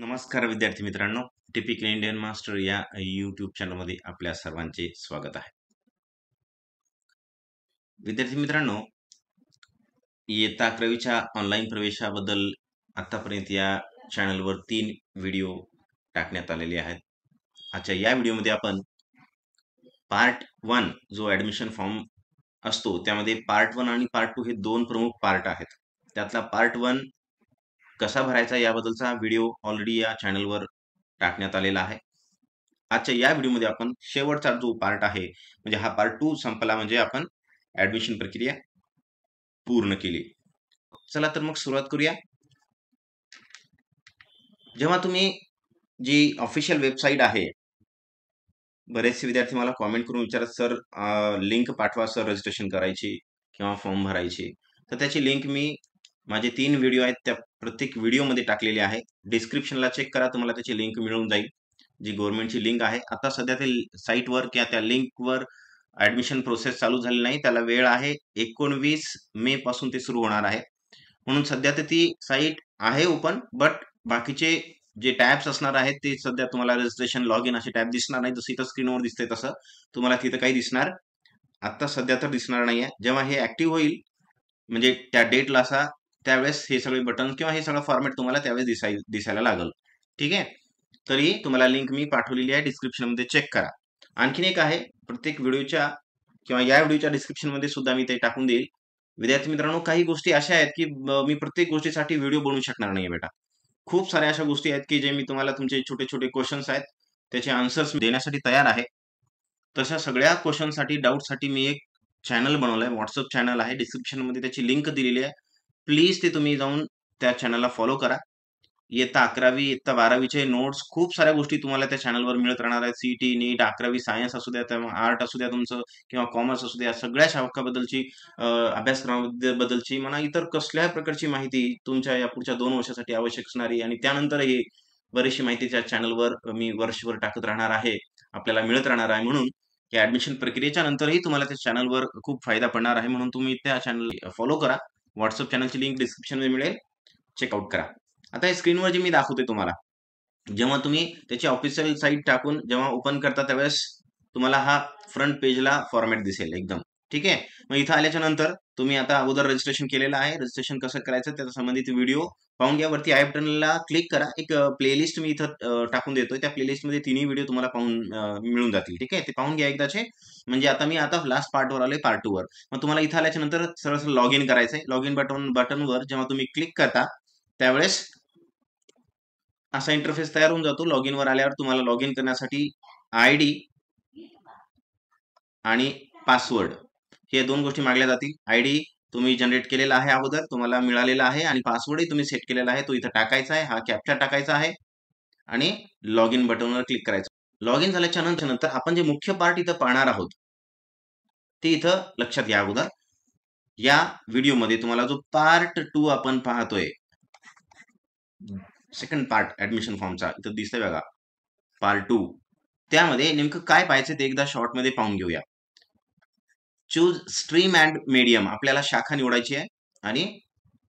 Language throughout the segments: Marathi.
नमस्कार विद्यार्थी मित्रांनो, टिपिकल इंडियन मास्टर या यूट्यूब चॅनलमध्ये आपल्या सर्वांचे स्वागत आहे. विद्यार्थी मित्रांनो, इयत्ता 11वीच्या ऑनलाईन प्रवेशाबद्दल आतापर्यंत या चॅनलवर 3 व्हिडिओ टाकण्यात आलेले आहेत. आजच्या या व्हिडिओमध्ये आपण पार्ट 1 जो ऍडमिशन फॉर्म असतो त्यामध्ये पार्ट 1 आणि पार्ट 2 हे दोन प्रमुख पार्ट आहेत. त्यातला पार्ट 1 कसा भरायचा याबद्दलचा व्हिडिओ ऑलरेडी या चॅनलवर टाकण्यात आलेला आहे. आजच्या या व्हिडिओमध्ये आपण शेवटचा जो पार्ट आहे म्हणजे हा पार्ट 2 संपला म्हणजे आपण ऍडमिशन प्रक्रिया पूर्ण केली. चला तर मग सुरुवात करूया. जेव्हा तुम्ही जी ऑफिशियल वेबसाईट आहे, बरेचसे विद्यार्थी मला कॉमेंट करून विचारत सर लिंक पाठवा सर रजिस्ट्रेशन करायची किंवा फॉर्म भरायची. तर त्याची लिंक मी माझे 3 व्हिडिओ आहेत त्या प्रत्येक व्हिडिओमध्ये टाकलेली आहे. डिस्क्रिप्शनला चेक करा, तुम्हाला त्याची लिंक मिळून जाईल. जी गव्हर्नमेंटची लिंक आहे. आता सध्या ते साईटवर किंवा त्या लिंकवर ऍडमिशन प्रोसेस चालू झाली नाही. त्याला वेळ आहे. 19 मे पासून ते सुरू होणार आहे. म्हणून सध्या तर ती साईट आहे ओपन, बट बाकीचे जे टॅब्स असणार आहेत ते सध्या तुम्हाला रजिस्ट्रेशन लॉग इन असे टॅब दिसणार नाही. जसं इथं स्क्रीनवर दिसतंय तसं तुम्हाला तिथं काही दिसणार आता सध्या तर दिसणार नाहीये. जेव्हा हे ऍक्टिव्ह होईल म्हणजे त्या डेटला असा त्यावेळेस हे सगळे बटन किंवा हे सगळं फॉर्मॅट तुम्हाला त्यावेळेस दिसायला लागल. ठीक आहे. तरी तुम्हाला लिंक मी पाठवलेली आहे, डिस्क्रिप्शनमध्ये चेक करा. आणखीन एक आहे, प्रत्येक व्हिडिओच्या किंवा या व्हिडिओच्या डिस्क्रिप्शनमध्ये सुद्धा मी ते टाकून देईल. विद्यार्थी मित्रांनो, काही गोष्टी अशा आहेत की मी प्रत्येक गोष्टीसाठी व्हिडिओ बनवू शकणार नाहीये बेटा. खूप साऱ्या अशा गोष्टी आहेत की जे मी तुम्हाला तुमचे छोटे छोटे क्वेश्चन्स आहेत त्याचे आन्सर्स देण्यासाठी तयार आहे. तशा सगळ्या क्वेश्चनसाठी डाऊटसाठी मी एक चॅनल बनवलाय, व्हॉट्सअप चॅनल आहे. डिस्क्रिप्शनमध्ये त्याची लिंक दिलेली आहे. प्लीज ते तुम्ही जाऊन त्या चॅनलला फॉलो करा. इयत्ता 11वी, इयत्ता 12वीचे नोट्स खूप साऱ्या गोष्टी तुम्हाला त्या चॅनलवर मिळत राहणार आहेत. सीईटी, नीट, 11वी सायन्स असू द्या, आर्ट असू द्या तुमचं किंवा कॉमर्स असू द्या, सगळ्या शाखाबद्दलची अभ्यासक्रमाबद्दलची म्हणा इतर कसल्याही प्रकारची माहिती तुमच्या या पुढच्या 2 वर्षासाठी आवश्यक असणारी आणि त्यानंतरही बरीचशी माहिती त्या चॅनलवर मी वर्षभर टाकत राहणार आहे. आपल्याला मिळत राहणार आहे. म्हणून या ऍडमिशन प्रक्रियेच्या नंतरही तुम्हाला त्या चॅनलवर खूप फायदा पडणार आहे. म्हणून तुम्ही त्या चॅनल फॉलो करा. व्हॉट्सअप चॅनलची लिंक डिस्क्रिप्शनमध्ये मिळेल, चेकआउट करा. आता हे स्क्रीनवर जे मी दाखवतोय तुम्हाला, जेव्हा तुम्ही त्याची ऑफिशियल साईट टाकून जेव्हा ओपन करता त्यावेळेस तुम्हाला हा फ्रंट पेजला फॉर्मॅट दिसेल एकदम. ठीक आहे. मग इथं आल्याच्या नंतर तुम्ही आता अगोदर रजिस्ट्रेशन केलेलं आहे. रजिस्ट्रेशन कसं करायचं त्याचा संबंधित व्हिडिओ पाहून घ्या. वरती आय बटनला क्लिक करा. एक प्लेलिस्ट मी इथं टाकून देतोय. त्या प्लेलिस्टमध्ये तिन्ही व्हिडिओ तुम्हाला पाहून मिळून जातील. ठीक आहे. ते पाहून घ्या एकदाचे. म्हणजे आता लास्ट पार्टवर आलोय, पार्ट 2 वर. मग तुम्हाला इथं आल्याच्या नंतर सरळ लॉग इन करायचंय. लॉग इन बटनवर जेव्हा तुम्ही क्लिक करता त्यावेळेस असा इंटरफेस तयार होऊन जातो. लॉग वर आल्यावर तुम्हाला लॉग इन करण्यासाठी आयडी आणि पासवर्ड हे 2 गोष्टी मागल्या जातील. आयडी तुम्ही जनरेट केलेला आहे अगोदर, तुम्हाला मिळालेला आहे आणि पासवर्डही तुम्ही सेट केलेला आहे. तो इथं टाकायचा आहे. हा कॅप्चा टाकायचा आहे आणि लॉग इन बटनवर क्लिक करायचं. लॉग इन झाल्याच्या नंतर आपण जे मुख्य पार्ट इथं पाहणार आहोत ते इथं लक्षात घ्या. अगोदर या व्हिडिओमध्ये तुम्हाला जो पार्ट 2 आपण पाहतोय, सेकंड पार्ट ऍडमिशन फॉर्मचा इथं दिसतंय बघा, पार्ट 2. त्यामध्ये नेमकं काय पाहायचं ते एकदा शॉर्टमध्ये पाहून घेऊया. चूज स्ट्रीम अँड मीडियम, आपल्याला शाखा निवडायची आहे आणि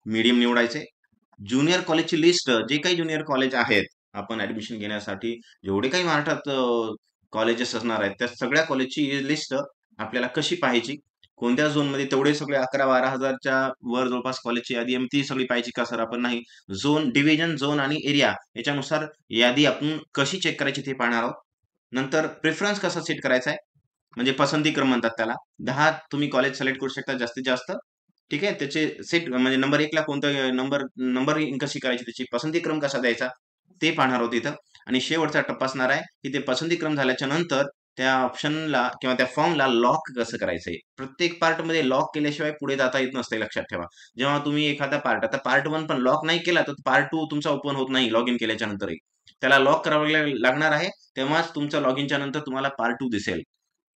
मीडियम निवडायचे. ज्युनियर कॉलेजची लिस्ट, जे काही ज्युनियर कॉलेज आहेत आपण ऍडमिशन घेण्यासाठी जेवढे काही महाराष्ट्रात कॉलेजेस असणार आहेत त्या सगळ्या कॉलेजची लिस्ट आपल्याला कशी पाहायची, कोणत्या झोनमध्ये तेवढे सगळे 11-12 हजारच्या वर जवळपास कॉलेजची यादी आहे ती सगळी पाहायची का सर आपण? नाही. झोन, डिव्हिजन, झोन आणि एरिया याच्यानुसार यादी आपण कशी चेक करायची ते पाहणार आहोत. नंतर प्रेफरन्स कसा सेट करायचा आहे, म्हणजे पसंती क्रम म्हणतात त्याला. 10 तुम्ही कॉलेज सिलेक्ट करू शकता जास्तीत जास्त. ठीक आहे. त्याचे सेट म्हणजे नंबर 1 ला कोणतं नंबरिंग कशी करायची, त्याची पसंती क्रम कसा द्यायचा ते पाहणार आहोत इथं. आणि शेवटचा टप्पा असणार आहे की ते पसंती क्रम झाल्याच्या नंतर त्या ऑप्शनला किंवा त्या फॉर्मला लॉक कसं करायचंय. प्रत्येक पार्टमध्ये लॉक केल्याशिवाय पुढे जाता येत नसते, लक्षात ठेवा. जेव्हा तुम्ही एखादा पार्ट, आता पार्ट 1 पण लॉक नाही केला तर पार्ट 2 तुमचा ओपन होत नाही लॉग इन केल्याच्या नंतरही. त्याला लॉक करावं लागणार आहे, तेव्हाच तुमचा लॉग इनच्या नंतर तुम्हाला पार्ट 2 दिसेल.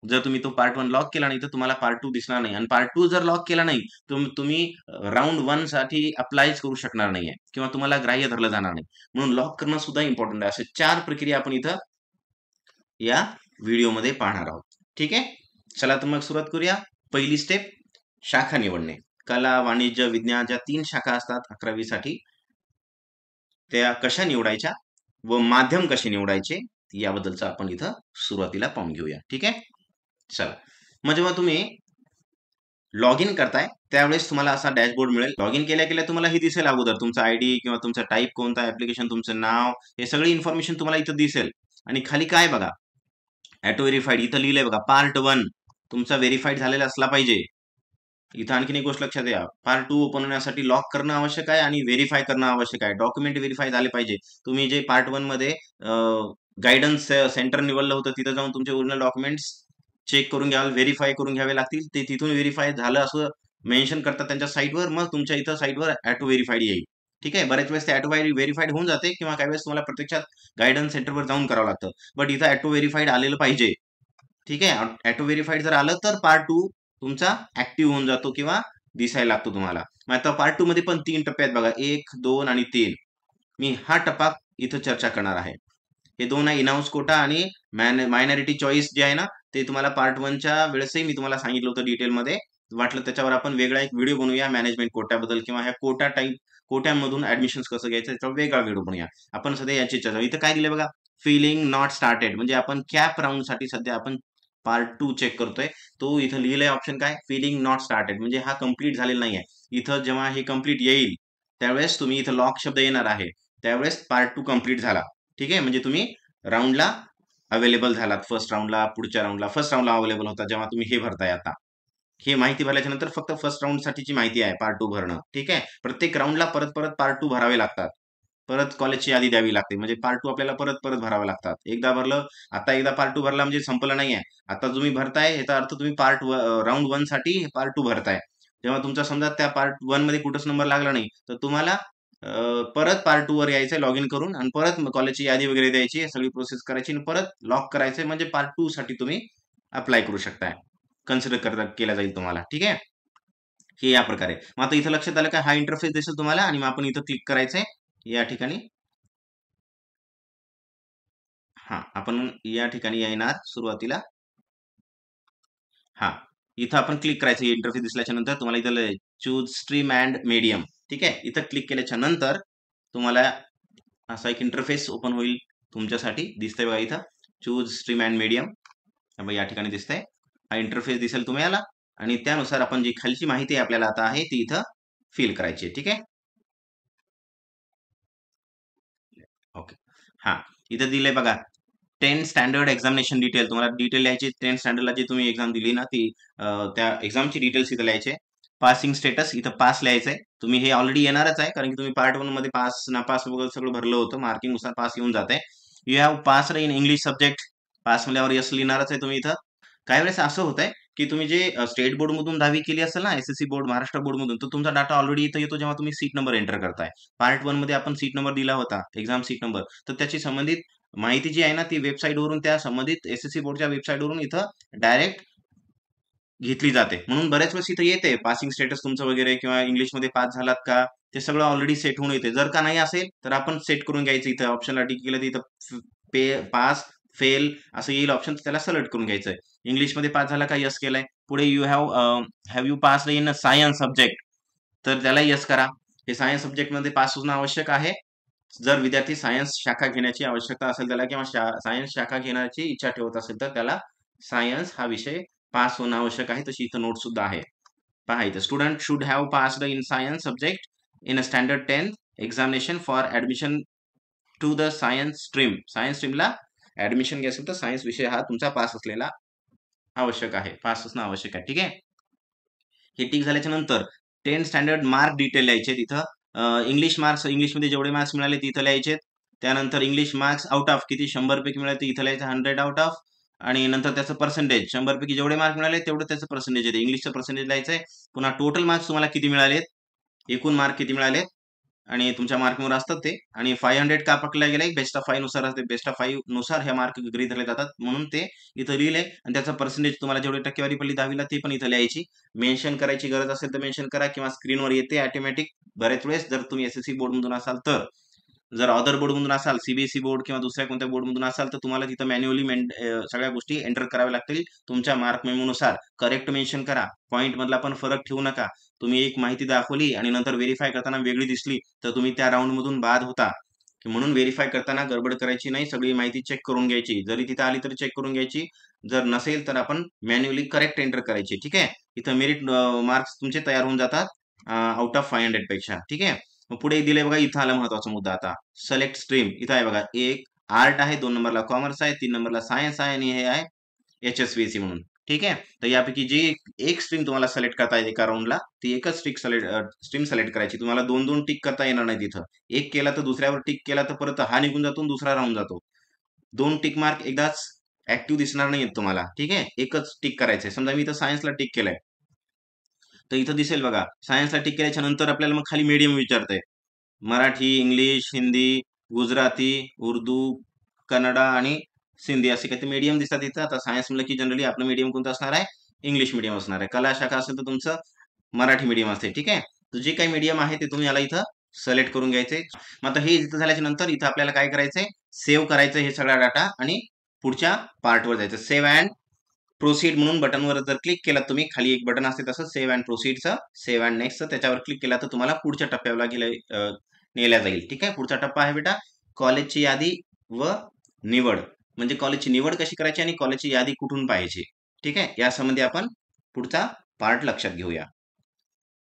जर तुम्ही तो पार्ट 1 लॉक केला नाही तर तुम्हाला पार्ट 2 दिसणार नाही. आणि पार्ट 2 जर लॉक केला नाही तुम्ही राऊंड 1 साठी अप्लायच करू शकणार नाहीये किंवा तुम्हाला ग्राह्य धरलं जाणार नाही. म्हणून लॉक करणं सुद्धा इम्पॉर्टंट आहे. असे 4 प्रक्रिया आपण इथं या व्हिडिओमध्ये पाहणार आहोत. ठीक आहे. चला तर मग सुरुवात करूया. पहिली स्टेप, शाखा निवडणे. कला, वाणिज्य, विज्ञान ज्या 3 शाखा असतात 11वी साठी त्या कशा निवडायच्या व माध्यम कसे निवडायचे याबद्दलचं आपण इथं सुरुवातीला पाहून घेऊया. ठीक आहे. चला, मग जेव्हा तुम्ही लॉग इन करताय त्यावेळेस तुम्हाला असा डॅशबोर्ड मिळेल. लॉग इन केल्या केल्या तुम्हाला हे दिसेल अगोदर तुमचा आयडी किंवा तुमचा टाईप कोणता, ऍप्लिकेशन, तुमचं नाव, हे सगळी इन्फॉर्मेशन तुम्हाला इथं दिसेल. आणि खाली काय बघा, ऑटो व्हेरीफाईड इथं लिहिलंय बघा, पार्ट 1 तुमचा व्हेरीफाईड झालेला असला पाहिजे. इथं आणखीन एक गोष्ट लक्षात घ्या, पार्ट 2 ओपन होण्यासाठी लॉक करणं आवश्यक आहे आणि व्हेरीफाय करणं आवश्यक आहे. डॉक्युमेंट व्हेरीफाय झाले पाहिजे. तुम्ही जे पार्ट 1 मध्ये गायडन्स सेंटर निवडलं होतं तिथं जाऊन तुमचे ओरिजिनल डॉक्युमेंट्स चेक करून घ्यावे, व्हेरीफाय करून घ्यावे लागतील. ते तिथून व्हेरीफाय झालं असं मेन्शन करतात त्यांच्या साईटवर, मग तुमच्या इथं साईटवर ऑटो व्हेरीफाईड येईल. ठीक आहे. बऱ्याच वेळेस ते ऑटो व्हेरीफाईड होऊन जाते किंवा काही वेळेस तुम्हाला प्रत्यक्षात गायडन्स सेंटरवर जाऊन करावं लागतं. बट इथं ऑटो व्हेरीफाईड आलेलं पाहिजे. ठीक आहे. ऑटो व्हेरीफाईड जर आलं तर पार्ट 2 तुमचा ऍक्टिव्ह होऊन जातो किंवा दिसायला लागतो तुम्हाला. मग आता पार्ट 2 मध्ये पण 3 टप्पे आहेत बघा, 1, 2 आणि 3. मी हा टप्पा इथं चर्चा करणार आहे. हे 2 आहे इनहाऊस कोटा आणि मायनॉरिटी चॉईस जे आहे ना, ते तुम्हाला पार्ट 1च्या वेळेसही मी तुम्हाला सांगितलं होतं डिटेलमध्ये. वाटलं त्याच्यावर आपण वेगळा एक व्हिडिओ बनवूया मॅनेजमेंट कोट्याबद्दल किंवा ह्या कोटा टाईप कोट्यांमधून ऍडमिशन्स कसं घ्यायचं त्याच्यावर वेगळा व्हिडिओ बनवूया. आपण सध्या याची चर्चा. इथं काय दिलं बघा, फिलिंग नॉट स्टार्टेड, म्हणजे आपण कॅप राऊंडसाठी सध्या आपण पार्ट 2 चेक करतोय. तो इथं लिहिलंय ऑप्शन काय, फिलिंग नॉट स्टार्टेड, म्हणजे हा कंप्लीट झालेला नाहीये. इथं जेव्हा हे कंप्लीट येईल त्यावेळेस तुम्ही इथं लॉक शब्द येणार आहे, त्यावेळेस पार्ट 2 कंप्लीट झाला. ठीक आहे. म्हणजे तुम्ही राऊंडला अवेलेबल झालात. फर्स्ट राऊंडला, पुढच्या राऊंडला, फर्स्ट राऊंडला अवेलेबल होता जेव्हा तुम्ही हे भरताय. आता हे माहिती भरल्याच्या नंतर फक्त फर्स्ट राऊंड साठीची माहिती आहे पार्ट 2 भरणं. ठीक आहे. प्रत्येक राऊंडला परत परत पार्ट 2 भरावे लागतात. परत कॉलेजची यादी द्यावी लागते, म्हणजे पार्ट 2 आपल्याला परत परत भरावे लागतात. एकदा भरलं, आता एकदा पार्ट 2 भरला म्हणजे संपलं नाहीये. आता तुम्ही भरताय याचा अर्थ तुम्ही राऊंड 1 साठी पार्ट 2 भरताय. जेव्हा तुमचा समजा त्या पार्ट 1 मध्ये कुठंच नंबर लागला नाही तर तुम्हाला परत पार्ट 2 वर यायचंय लॉग इन करून आणि परत कॉलेजची यादी वगैरे द्यायची, सगळी प्रोसेस करायची आणि परत लॉक करायचंय, म्हणजे पार्ट 2 साठी तुम्ही अप्लाय करू शकताय. कन्सिडर केला जाईल तुम्हाला. ठीक आहे. हे या प्रकारे. मग आता इथं लक्षात आलं का, हा इंटरफेस दिसेल तुम्हाला आणि मग आपण इथं क्लिक करायचंय या ठिकाणी. हा, आपण या ठिकाणी येणार सुरुवातीला. हा, इथं आपण क्लिक करायचं. इंटरफेस दिसल्याच्या नंतर तुम्हाला इथं चूज स्ट्रीम अँड मीडियम. ठीक आहे. इथं क्लिक केल्याच्या नंतर तुम्हाला असा एक इंटरफेस ओपन होईल तुमच्यासाठी. दिसतंय बघा इथं, चूज स्ट्रीम अँड मीडियम, या ठिकाणी दिसतंय. हा इंटरफेस दिसेल तुम्हाला आणि त्यानुसार आपण जी खालची माहिती आपल्याला आता आहे ती इथं फिल करायची आहे. ठीक आहे. ओके. हा, इथं दिलंय बघा 10 स्टँडर्ड एक्झामिनेशन डिटेल. तुम्हाला डिटेल लिहायची 10 स्टँडर्डला जी तुम्ही एक्झाम दिली ना ती त्या एक्झामची डिटेल्स इथं लिहायचे. पासिंग स्टेटस इथं पास लिहायचंय. तुम्ही हे ऑलरेडी येणारच आहे कारण की तुम्ही पार्ट 1 मध्ये पास नापास वगैरे सगळं भरलं होतं. मार्किंग नुसार पास येऊन जाते. You have pass in English subject, pass म्हणल्यावर यस लिहिणारच आहे तुम्ही इथं. काही वेळेस असं होतंय की तुम्ही जे स्टेट बोर्ड मधून 10वी केली असेल ना, एसएससी बोर्ड, महाराष्ट्र बोर्ड मधून, तर तुमचा डाटा ऑलरेडी इथं येतो जेव्हा तुम्ही सीट नंबर एंटर करताय. पार्ट 1 मध्ये आपण सीट नंबर दिला होता, एक्झाम सीट नंबर, तर त्याची संबंधित माहिती जी आहे ना ती वेबसाईटवरून, त्या संबंधित एसएससी बोर्डच्या वेबसाईटवरून इथं डायरेक्ट घेतली जाते. म्हणून बऱ्याच वेळेस इथं येते पासिंग स्टेटस तुमचं वगैरे किंवा इंग्लिशमध्ये पास झालात का, ते सगळं ऑलरेडी सेट होऊन येते. जर का नाही असेल तर आपण सेट करून घ्यायचं. इथं ऑप्शनला टिक केलं तर इथं पास, फेल असं येईल ऑप्शन, त्याला सिलेक्ट करून घ्यायचंय. इंग्लिशमध्ये पास झाला का, यस केलंय. पुढे have you pass in science subject, तर त्याला यस करा. हे सायन्स सब्जेक्टमध्ये पास होणं आवश्यक आहे. जर विद्यार्थी सायन्स शाखा घेण्याची आवश्यकता असेल त्याला किंवा सायन्स शाखा घेण्याची इच्छा ठेवत असेल तर त्याला सायन्स हा विषय पास होणं आवश्यक आहे. तशी इथं नोट सुद्धा आहे. पहा इथं, student should have passed in science subject in a standard 10 examination for admission to the science stream. Science स्ट्रीमला ऍडमिशन घ्यायचं तर सायन्स विषय हा तुमचा पास असलेला आवश्यक आहे, पास असणं आवश्यक आहे. ठीक आहे. हे टिक झाल्याच्या नंतर 10 स्टँडर्ड मार्क डिटेल लिहायचे तिथं. इंग्लिश मार्क्स, इंग्लिशमध्ये जेवढे मार्क्स मिळाले ते इथं लिहायचे. त्यानंतर इंग्लिश मार्क्स आउट ऑफ किती, 100 पैकी मिळाले ते इथं लिहायचं, 100 आउट ऑफ. आणि नंतर त्याचं पर्सेंटेज, 100 पैकी जेवढे मार्क मिळाले तेवढं त्याचं पर्सेंटेज येते. इंग्लिशचं पर्सेंटेज लिहायचंय. पुन्हा टोटल मार्क्स तुम्हाला किती मिळालेत, एकूण मार्क किती मिळालेत, आणि तुमच्या मार्कवर असतात ते. आणि 500 का पकडला गेलाय, बेस्ट ऑफ 5 नुसार असते. बेस्ट ऑफ 5 नुसार ह्या मार्क गृहीत धरले जातात, म्हणून ते इथं लिहिलंय. आणि त्याचा पर्सेंटेज तुम्हाला जेवढी टक्केवारी पडली 10वीला ते पण इथं लिहायची. मेन्शन करायची गरज असेल तर मेन्शन करा किंवा स्क्रीनवर येते ऑटोमॅटिक. बऱ्याच वेळेस जर तुम्ही एसएससी बोर्ड मधून असाल तर, जर अदर बोर्ड मधून असाल, सीबीएसई बोर्ड किंवा दुसऱ्या कोणत्या बोर्ड मधून असाल तर तुम्हाला तिथं मॅन्युअली सगळ्या गोष्टी एंटर कराव्या लागतील तुमच्या मार्क मेमोनुसार. करेक्ट मेन्शन करा. पॉईंट मधला पण फरक ठेवू नका. तुम्ही एक माहिती दाखवली आणि नंतर व्हेरीफाय करताना वेगळी दिसली तर तुम्ही त्या राऊंड मधून बाद होता. म्हणून व्हेरिफाय करताना गडबड करायची नाही, सगळी माहिती चेक करून घ्यायची. जरी तिथे आली तरी चेक करून घ्यायची. जर नसेल तर आपण मॅन्युअली करेक्ट एंटर करायची. ठीक आहे. इथं मेरिट मार्क्स तुमचे तयार होऊन जातात आउट ऑफ 500 पेक्षा. ठीक आहे. मग पुढे दिले बघा, इथं आला महत्वाचा मुद्दा आता. Select stream. इथं आहे बघा, एक आर्ट आहे, 2 नंबरला कॉमर्स आहे, 3 नंबरला सायन्स आहे आणि हे आहे HSVC म्हणून. ठीक आहे. तर यापैकी जी एक स्ट्रीम तुम्हाला सिलेक्ट करता येते एका राऊंडला, ती एकच स्ट्रीम सिलेक्ट करायची. तुम्हाला 2-2 टिक करता येणार नाही तिथं. एक केला तर दुसऱ्यावर टिक केला तर परत हा निघून जातो आणि दुसरा राहून जातो. 2 टिक मार्क एकदाच ऍक्टिव्ह दिसणार नाहीत तुम्हाला. ठीक आहे. एकच टिक करायचंय. समजा मी इथं सायन्सला टिक केलंय, तर इथं दिसेल बघा, सायन्सला टिक केल्याच्या नंतर आपल्याला मग खाली मीडियम विचारतंय. मराठी, इंग्लिश, हिंदी, गुजराती, उर्दू, कन्नडा आणि सिंधी असे काही मीडियम दिसतात इथं. आता सायन्स म्हणलं की जनरली आपलं मीडियम कोणतं असणार आहे? इंग्लिश मीडियम असणार आहे. कला शाखा असेल तर तुमचं मराठी मीडियम असते. ठीक आहे. तर जे काही मीडियम आहे ते तुम्ही याला इथं सिलेक्ट करून घ्यायचे. मग आता हे इथं झाल्याच्या नंतर इथं आपल्याला काय करायचंय? सेव्ह करायचं हे सगळा डाटा आणि पुढच्या पार्टवर जायचं. सेव्ह अँड प्रोसीड म्हणून बटनवर जर क्लिक केलात तुम्ही, खाली एक बटन असते तसं सेव्ह अँड प्रोसीडचं, सेव्ह अँड नेक्स्टचं, त्याच्यावर क्लिक केला तर तुम्हाला पुढच्या टप्प्याला नेल्या जाईल. ठीक आहे. पुढचा टप्पा आहे बेटा कॉलेजची यादी व निवड. म्हणजे कॉलेजची निवड कशी करायची आणि कॉलेजची यादी कुठून पाहायची. ठीक आहे. या संबंधी आपण पुढचा पार्ट लक्षात घेऊया.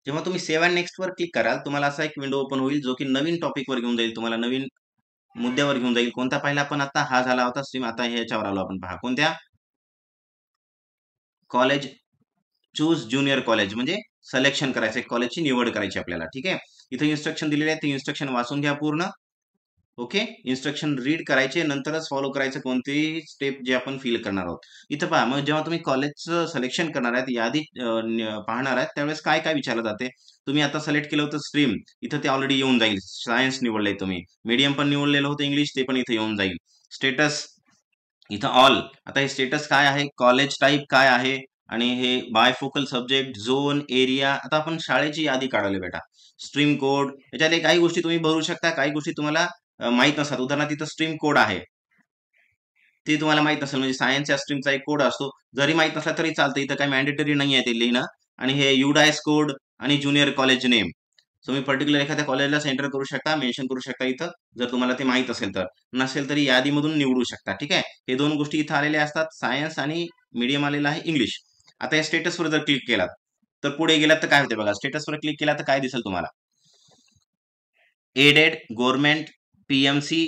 जेव्हा तुम्ही सेव्ह अँड नेक्स्ट वर क्लिक कराल, तुम्हाला असा एक विंडो ओपन होईल जो की नवीन टॉपिक वर घेऊन जाईल, तुम्हाला नवीन मुद्द्यावर घेऊन जाईल. कोणता पाहिला आपण आता? हा झाला होता स्ट्रीम. आता ह्याच्यावर आलो आपण. पहा कोणत्या? कॉलेज चूज ज्युनियर कॉलेज, म्हणजे सिलेक्शन करायचं, कॉलेजची निवड करायची आपल्याला. ठीक आहे. इथे इन्स्ट्रक्शन दिलेले आहेत, ते इन्स्ट्रक्शन वाचून घ्या पूर्ण. ओके. इन्स्ट्रक्शन रीड करायचे, नंतरच फॉलो करायचं कोणतेही स्टेप जे आपण फील करणार आहोत. इथं पहा, मग जेव्हा तुम्ही कॉलेजचं सिलेक्शन करणार आहेत, यादी पाहणार आहेत, त्यावेळेस काय काय विचारलं जाते? तुम्ही आता सिलेक्ट केलं होतं स्ट्रीम, इथं ते ऑलरेडी येऊन जाईल. सायन्स निवडलंय तुम्ही, मीडियम पण निवडलेलं होतं इंग्लिश, ते पण इथं येऊन जाईल. स्टेटस इथं ऑल. आता हे स्टेटस काय आहे? कॉलेज टाईप काय आहे? आणि हे बायफोकल सब्जेक्ट, झोन, एरिया. आता आपण शाळेची यादी काढवली बेटा. स्ट्रीम कोड, याच्यातले काही गोष्टी तुम्ही भरू शकता, काही गोष्टी तुम्हाला माहित नसतात. उदाहरणार्थ इथं स्ट्रीम कोड आहे, ते तुम्हाला माहित नसेल, म्हणजे सायन्सच्या स्ट्रीमचा एक कोड असतो. जरी माहित नसला तरी चालतं, इथं काही मॅन्डेटरी नाही आहे ते लिहिणं. आणि हे युडायस कोड आणि ज्युनियर कॉलेज नेम, तुम्ही पर्टिक्युलर एखाद्या कॉलेजला सेंटर करू शकता, मेन्शन करू शकता इथं, जर तुम्हाला ते माहित असेल तर. नसेल तरी यादीमधून निवडू शकता. ठीक आहे. हे दोन गोष्टी इथं आलेल्या असतात, सायन्स आणि मीडियम आलेला आहे इंग्लिश. आता या स्टेटसवर जर क्लिक केलात तर पुढे गेलात तर काय होते बघा. स्टेटसवर क्लिक केला तर काय दिसेल तुम्हाला? Aided, government, PMC,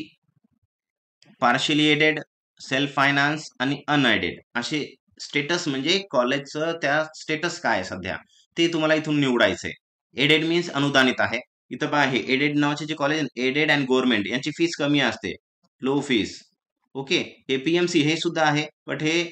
partially aided, self finance आणि अनएडेड असे स्टेटस, म्हणजे कॉलेजचं त्या स्टेटस काय आहे सध्या ते तुम्हाला इथून निवडायचंय. एडेड मीन्स अनुदानित आहे. इथं पहा, हे एडेड नावाचे जे कॉलेज, एडेड अँड गव्हर्नमेंट, यांची फीस कमी असते, लो फीस. ओके. हे PMC हे सुद्धा आहे, बट हे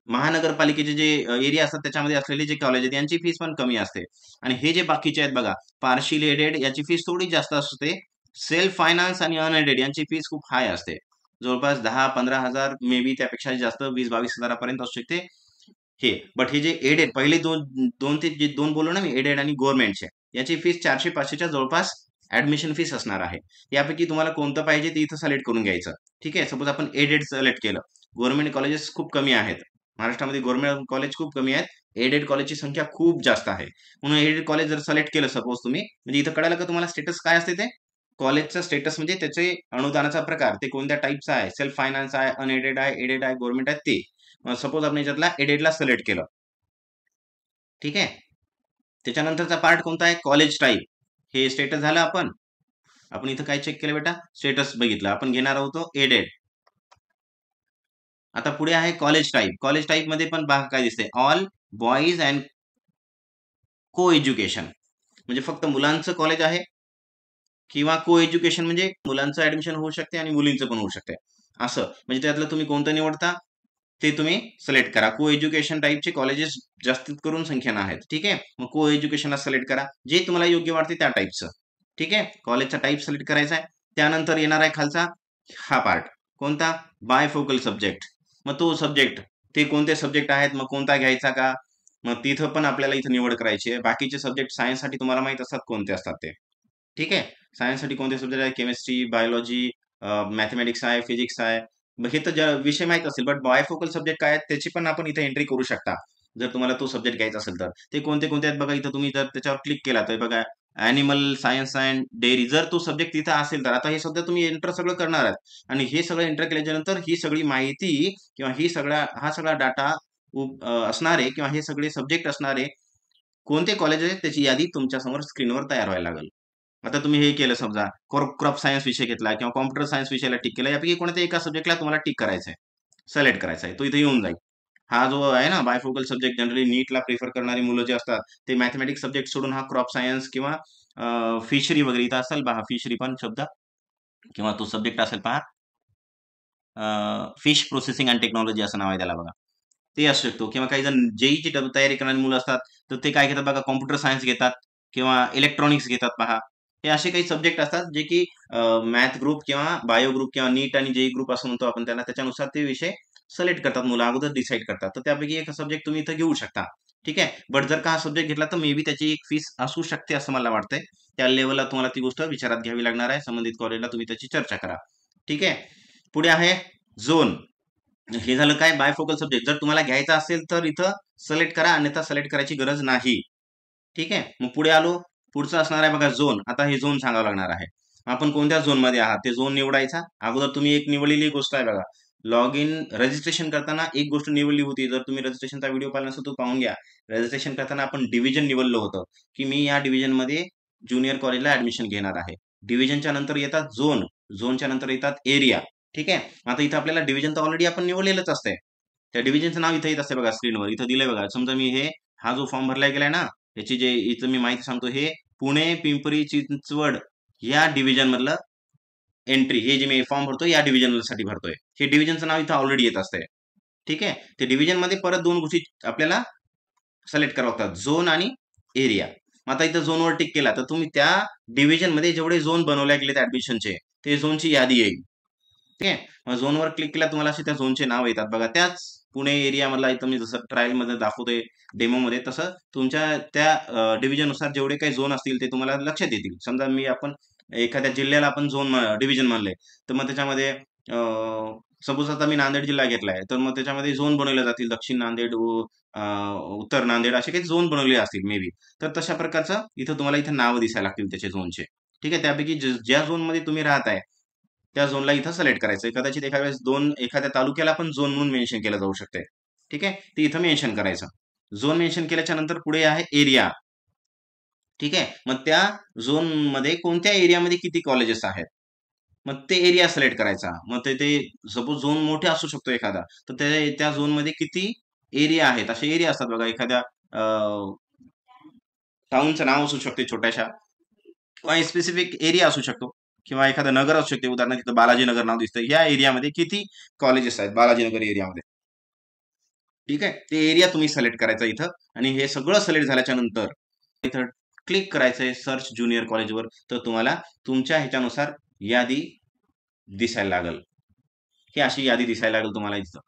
महानगरपालिकेचे जे एरिया असतात त्याच्यामध्ये असलेले जे कॉलेज आहेत यांची फीस पण कमी असते. आणि हे जे बाकीचे आहेत बघा, पार्शियल एडेड याची फीस थोडी जास्त असते. सेल्फ फायनान्स आणि अनएडेड यांची फीस खूप हाय असते, जवळपास 10-15 हजार, मे बी त्यापेक्षा जास्त 20-22 हजारापर्यंत असू शकते हे. बट हे जे एडेड, पहिले दोन दोन ते जे दोन बोललो ना मी, एडेड आणि गव्हर्नमेंटचे, याची फीस 400-500च्या जवळपास ऍडमिशन फीस असणार आहे. यापैकी तुम्हाला कोणतं पाहिजे ते इथं सिलेक्ट करून घ्यायचं. ठीक आहे. सपोज आपण एडेड सिलेक्ट केलं. गव्हर्नमेंट कॉलेजेस खूप कमी आहेत महाराष्ट्रामध्ये, गव्हर्नमेंट कॉलेज खूप कमी आहेत, एडेड कॉलेजची संख्या खूप जास्त आहे. म्हणून एडेड कॉलेज जर सिलेक्ट केलं सपोज तुम्ही, म्हणजे इथं कळालं का तुम्हाला स्टेटस काय असते ते? कॉलेजचं स्टेटस म्हणजे त्याचे अनुदानाचा प्रकार, ते कोणत्या टाईपचा आहे, सेल्फ फायनान्स आहे, अनएडेड आहे, एडेड आहे, गव्हर्नमेंट आहे ते. सपोज आपण याच्यातला एडेडला सिलेक्ट केलं. ठीक आहे. त्याच्यानंतरचा पार्ट कोणता आहे? College type. हे स्टेटस झालं. आपण इथं काय चेक केलं बेटा? स्टेटस बघितलं. आपण घेणार आहोत एडेड. आता पुढे आहे कॉलेज टाईप. कॉलेज टाईप मध्ये पण पहा काय दिसते, ऑल बॉईज अँड को एज्युकेशन, म्हणजे फक्त मुलांचं कॉलेज आहे, किंवा को एज्युकेशन म्हणजे मुलांचं ऍडमिशन होऊ शकते आणि मुलींचं पण होऊ शकते. असं म्हणजे त्यातलं तुम्ही कोणतं निवडता ते तुम्ही सिलेक्ट करा. को एज्युकेशन टाईपचे कॉलेजेस जास्तीत करून संख्येनं आहेत. ठीक आहे. मग को एज्युकेशनला सिलेक्ट करा, जे तुम्हाला योग्य वाटते त्या टाईपचं. ठीक आहे. कॉलेजचा टाईप सिलेक्ट करायचा आहे. त्यानंतर येणार आहे खालचा हा पार्ट, कोणता? Bifocal subject. मग तो सब्जेक्ट, ते कोणते सब्जेक्ट आहेत, मग कोणता घ्यायचा का, मग तिथं पण आपल्याला इथं निवड करायची आहे. बाकीचे सब्जेक्ट सायन्ससाठी तुम्हाला माहित असतात कोणते असतात ते. ठीक आहे. सायन्ससाठी कोणते सब्जेक्ट आहे? केमिस्ट्री, बायोलॉजी, मॅथमॅटिक्स आहे, फिजिक्स आहे. मग हे तर विषय माहित असेल, बट बायफोकल सब्जेक्ट काय आहेत त्याची पण आपण इथे एंट्री करू शकता, जर तुम्हाला तो सब्जेक्ट घ्यायचा असेल तर. ते कोणते कोणते आहेत बघा, इथं तुम्ही जर त्याच्यावर क्लिक केला तर बघा, ॲनिमल सायन्स अँड डेअरी जर तो सब्जेक्ट तिथं असेल तर आता हे सध्या तुम्ही एंटर सगळं करणार आहात आणि हे सगळं एंटर केल्याच्यानंतर ही सगळी माहिती किंवा हा सगळा डाटा असणारे किंवा हे सगळे सब्जेक्ट असणारे कोणते कॉलेज आहेत त्याची यादी तुमच्या समोर स्क्रीनवर तयार व्हायला लागेल. आता तुम्ही हे केलं समजा क्रॉप सायन्स विषय घेतला किंवा कॉम्प्युटर सायन्स विषयाला टिक केला यापैकी कोणत्या एका सब्जेक्टला तुम्हाला टिक करायचं आहे, सिलेक्ट करायचा आहे. तो इथे येऊन जाईल. हा जो आहे ना बायफोकल सब्जेक्ट जनरली नीटला प्रिफर करणारी मुलं जे असतात ते मॅथमॅटिक्स सब्जेक्ट सोडून हा क्रॉप सायन्स किंवा फिशरी वगैरे इथं असेल पहा फिशरी पण शब्द किंवा तो सब्जेक्ट असेल पहा फिश प्रोसेसिंग अँड टेक्नॉलॉजी असं नाव आहे त्याला बघा. ते असू शकतो किंवा काही जण जेईची तयारी करणारी मुलं असतात तर ते काय घेतात बघा कॉम्प्युटर सायन्स घेतात किंवा इलेक्ट्रॉनिक्स घेतात पहा. हे असे काही सब्जेक्ट असतात जे की मॅथ ग्रुप किंवा बायो ग्रुप किंवा नीट आणि जेई ग्रुप असं म्हणतो आपण त्याला त्याच्यानुसार ते विषय सिलेक्ट करतात मुलं अगोदर डिसाईड करतात. तर त्यापैकी एक सब्जेक्ट तुम्ही इथं घेऊ शकता. ठीक आहे. बट जर का हा सब्जेक्ट घेतला तर मे बी त्याची एक फीस असू शकते असं मला वाटतंय. त्या लेवलला तुम्हाला ती गोष्ट विचारात घ्यावी लागणार आहे. संबंधित कॉलेजला तुम्ही त्याची चर्चा करा. ठीक आहे. पुढे आहे झोन. हे झालं काय बायफोकल सब्जेक्ट जर तुम्हाला घ्यायचा असेल तर इथं सिलेक्ट करा अन्यथा सिलेक्ट करायची गरज नाही. ठीक आहे. मग पुढे आलो. पुढचं असणार आहे बघा झोन. आता हे झोन सांगावं लागणार आहे. आपण कोणत्या झोन मध्ये आहात ते झोन निवडायचा. अगोदर तुम्ही एक निवडलेली गोष्ट आहे बघा. लॉग इन रजिस्ट्रेशन करताना एक गोष्ट निवडली होती. जर तुम्ही रजिस्ट्रेशनचा व्हिडिओ पाहिला नसेल तो पाहून घ्या. रजिस्ट्रेशन करताना आपण डिव्हिजन निवडलं होतं की मी या डिव्हिजन मध्ये ज्युनियर कॉलेजला ऍडमिशन घेणार आहे. डिव्हिजनच्या नंतर येतात झोन. झोनच्या नंतर येतात एरिया. ठीक आहे. आता इथं आपल्याला डिव्हिजन तर ऑलरेडी आपण निवडलेलंच असतंय. त्या डिव्हिजनचं नाव इथं येत असते बघा स्क्रीनवर. इथं दिलंय बघा. समजा मी हा जो फॉर्म भरला गेलाय ना याची जे इथं मी माहिती सांगतो हे पुणे पिंपरी चिंचवड या डिव्हिजन मधलं एंट्री हे जे मी फॉर्म भरतो या डिव्हिजन साठी भरतोय. हे डिव्हिजनचं नाव इथं ऑलरेडी येत असतंय. ठीक आहे. ते डिव्हिजन मध्ये परत दोन गोष्टी आपल्याला सिलेक्ट करावं लागतात झोन आणि एरिया. आता इथं झोनवर टिक केला तर तुम्ही त्या डिव्हिजन मध्ये जेवढे झोन बनवले गेलेत ऍडमिशनचे ते झोनची यादी येईल. ठीक आहे. मग झोनवर क्लिक केला तुम्हाला असे त्या झोनचे नाव येतात बघा. त्याच पुणे एरिया मधला इथं मी जसं ट्रायल मध्ये दाखवतोय डेमो मध्ये तसं तुमच्या त्या डिव्हिजन नुसार जेवढे काही झोन असतील ते तुम्हाला लक्षात येतील. समजा आपण एखाद्या जिल्ह्याला आपण झोन डिव्हिजन मानलंय तर मग त्याच्यामध्ये सपोज आता मी नांदेड जिल्हा घेतलाय तर मग त्याच्यामध्ये झोन बनवले जातील दक्षिण नांदेड उत्तर नांदेड असे काही झोन बनवले असतील मे बी. तर तशा प्रकारचं इथं तुम्हाला इथं नावं दिसायला लागतील त्याचे झोनचे. ठीक आहे. त्यापैकी ज्या झोन मध्ये तुम्ही राहताय त्या झोनला इथं सिलेक्ट करायचंय. कदाचित एखाद्या वेळेस एखाद्या तालुक्याला पण झोन म्हणून मेन्शन केलं जाऊ शकते. ठीक आहे. ते इथं मेन्शन करायचं. झोन मेन्शन केल्याच्या नंतर पुढे आहे एरिया. ठीक आहे. मग त्या झोन मध्ये कोणत्या एरियामध्ये किती कॉलेजेस आहेत मग ते एरिया सिलेक्ट करायचा. मग ते सपोज झोन मोठे असू शकतो एखादा तर त्या झोन मध्ये किती एरिया आहेत असे एरिया असतात बघा. एखाद्या टाउनचं नाव असू शकते छोट्याशा किंवा स्पेसिफिक एरिया असू शकतो किंवा एखादं नगर असू शकते. उदाहरणार्थ तिथं बालाजीनगर नाव दिसतं. या एरियामध्ये किती कॉलेजेस आहेत बालाजीनगर एरियामध्ये. ठीक आहे. ते एरिया तुम्ही सिलेक्ट करायचा इथं आणि हे सगळं सिलेक्ट झाल्याच्या नंतर इथं क्लिक करायचंय सर्च ज्युनियर कॉलेजवर. तर तुम्हाला तुमच्या ह्याच्यानुसार यादी दिसायला लागल. ही अशी यादी दिसायला लागेल तुम्हाला इथं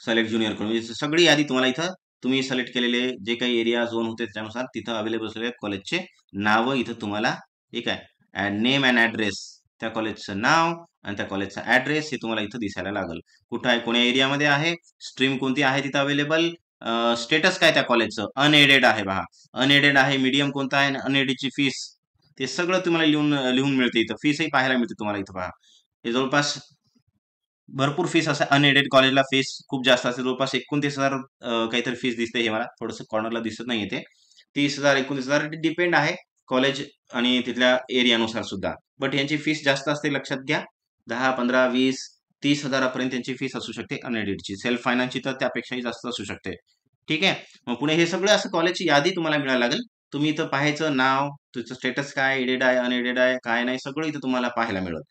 सिलेक्ट ज्युनियर कॉलेज म्हणजे सगळी यादी तुम्हाला इथं तुम्ही सिलेक्ट केलेले जे काही एरिया झोन होते त्यानुसार तिथं अवेलेबल असलेल्या कॉलेजचे नावं इथं तुम्हाला ठीक आहे नेम अँड ऍड्रेस त्या कॉलेजचं नाव आणि त्या कॉलेजचा ऍड्रेस हे तुम्हाला इथं दिसायला लागेल. कुठं आहे कोण्या एरियामध्ये आहे स्ट्रीम कोणती आहे तिथं अवेलेबल स्टेटस काय त्या कॉलेजचं अनएडेड आहे पहा. अनएडेड आहे मीडियम कोणता आहे अनएडेडची फीस ते सगळं तुम्हाला लिहून मिळते इथं. फीसही पाहायला मिळते तुम्हाला इथं पहा. हे जवळपास भरपूर फीस असते. अनएडेड कॉलेजला फीस खूप जास्त असते. जवळपास 29,000 काहीतरी फीस दिसते हे मला. थोडंसं कॉर्नरला दिसत नाहीये ते. 30,000 29,000 डिपेंड आहे कॉलेज आणि तिथल्या एरियानुसार सुद्धा. बट यांची फीस जास्त असते लक्षात घ्या. 10, 15, 20, 30,000 पर्यंत त्यांची फीस असू शकते अनएडेडची. सेल्फ फायनान्सची तर त्यापेक्षाही जास्त असू शकते. ठीक आहे. मग पुढे हे सगळं असं कॉलेजची यादी तुम्हाला मिळायला लागेल. तुम्ही इथं पाहायचं नाव तुझं स्टेटस काय एडेड आहे अनएडेड आहे काय नाही सगळं इथं तुम्हाला पाहायला मिळेल.